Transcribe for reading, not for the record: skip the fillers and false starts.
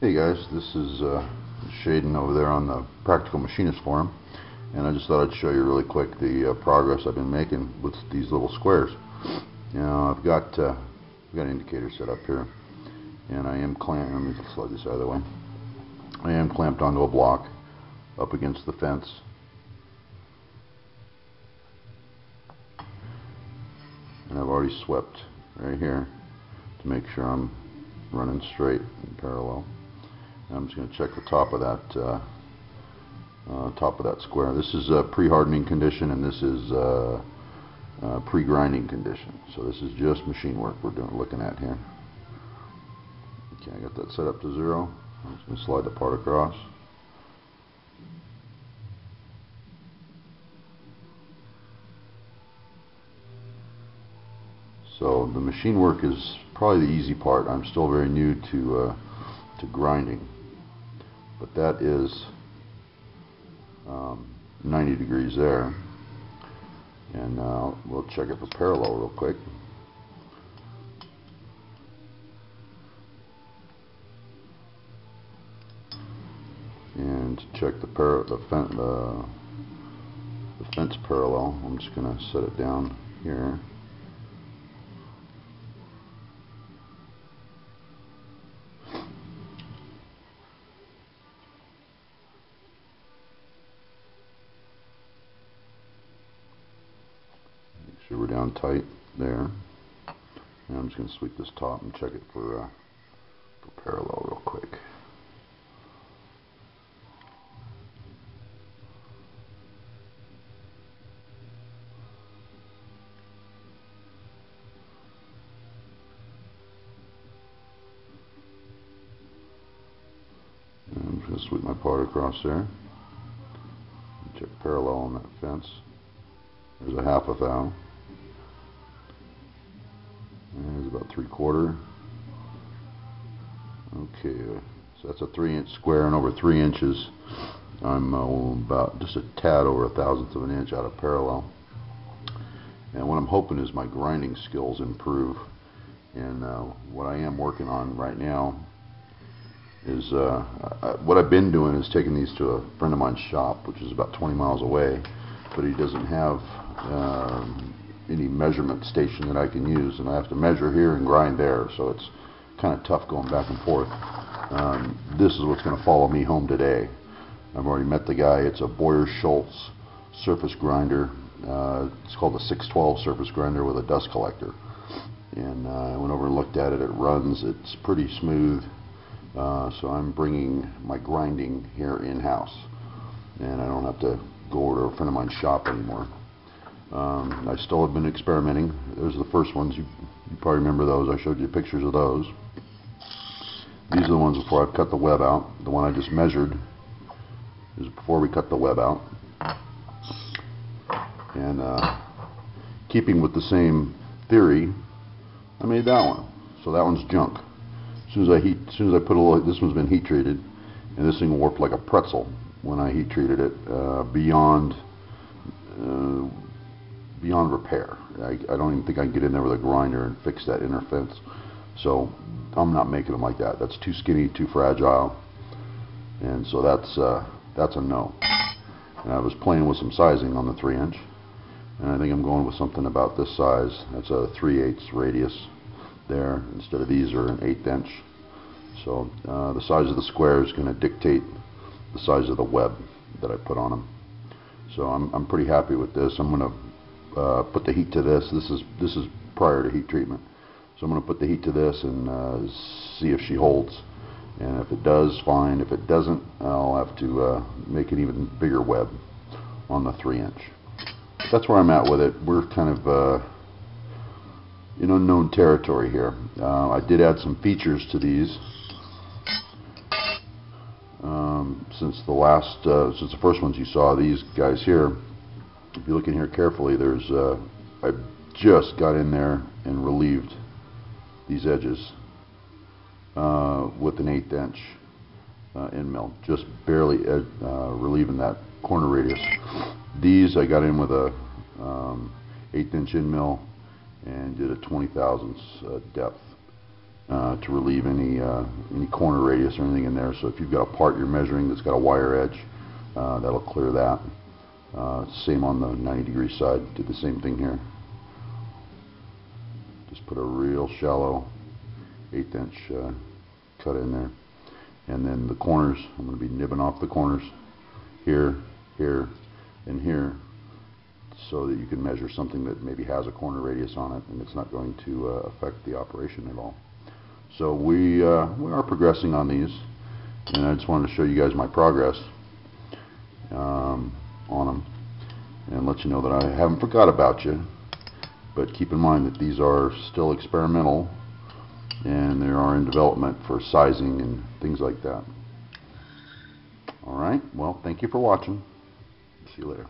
Hey guys, this is Shaden over there on the Practical Machinist Forum, and I just thought I'd show you really quick the progress I've been making with these little squares. Now I've got an indicator set up here, and I am clamped. Let me slide this out of the way. I am clamped onto a block up against the fence. And I've already swept right here to make sure I'm running straight and parallel. And I'm just going to check the top of that square. This is a pre-hardening condition, and this is pre-grinding condition. So this is just machine work we're looking at here. Okay, I got that set up to 0. I'm just going to slide the part across. So the machine work is probably the easy part. I'm still very new to grinding, but that is 90 degrees there, and we'll check it for parallel real quick. And to check the fence parallel, I'm just going to set it down here. Make sure we're down tight there. And I'm just going to sweep this top and check it for parallel real quick. I'm just going to sweep my part across there. Check parallel on that fence. There's a half a thou. There's about 3/4. Okay, so that's a 3-inch square, and over 3 inches, I'm about just a tad over 1/1000th of an inch out of parallel. And what I'm hoping is my grinding skills improve. And what I am working on right now is what I've been doing is taking these to a friend of mine's shop, which is about 20 miles away, but he doesn't have any measurement station that I can use, and I have to measure here and grind there, so it's kind of tough going back and forth. This is what's going to follow me home today. I've already met the guy. It's a Boyer-Schultz surface grinder. It's called the 612 surface grinder with a dust collector, and I went over and looked at it. It runs. It's pretty smooth. So I'm bringing my grinding here in-house, and I don't have to go over to a friend of mine's shop anymore. I still have been experimenting. Those are the first ones. You probably remember those. I showed you pictures of those. These are the ones before I've cut the web out. The one I just measured is before we cut the web out. And keeping with the same theory, I made that one. So that one's junk. As soon as I put a little, this one's been heat treated, and this thing will warp like a pretzel when I heat treated it beyond repair. I don't even think I can get in there with a grinder and fix that inner fence. So I'm not making them like that. That's too skinny, too fragile, and so that's a no. And I was playing with some sizing on the 3-inch, and I think I'm going with something about this size. That's a 3/8 radius there, instead of these are an 1/8 inch. So the size of the square is going to dictate the size of the web that I put on them. So I'm pretty happy with this. I'm going to put the heat to this. This is prior to heat treatment. So I'm going to put the heat to this and see if she holds. And if it does, fine. If it doesn't, I'll have to make an even bigger web on the 3-inch. That's where I'm at with it. We're kind of in unknown territory here. I did add some features to these since the first ones you saw. These guys here, if you look in here carefully, there's I just got in there and relieved these edges with an 1/8 inch end mill, just barely relieving that corner radius. These I got in with a 1/8 inch end mill and did a 20 thousandths depth to relieve any corner radius or anything in there. So if you've got a part you're measuring that's got a wire edge, that'll clear that. Same on the 90-degree side. Did the same thing here. Just put a real shallow 1/8 inch cut in there. And then the corners, I'm going to be nibbing off the corners here, here, and here, so that you can measure something that maybe has a corner radius on it and it's not going to affect the operation at all. So we are progressing on these, and I just wanted to show you guys my progress on them and let you know that I haven't forgot about you. But keep in mind that these are still experimental and they are in development for sizing and things like that. Alright, well, thank you for watching. See you later.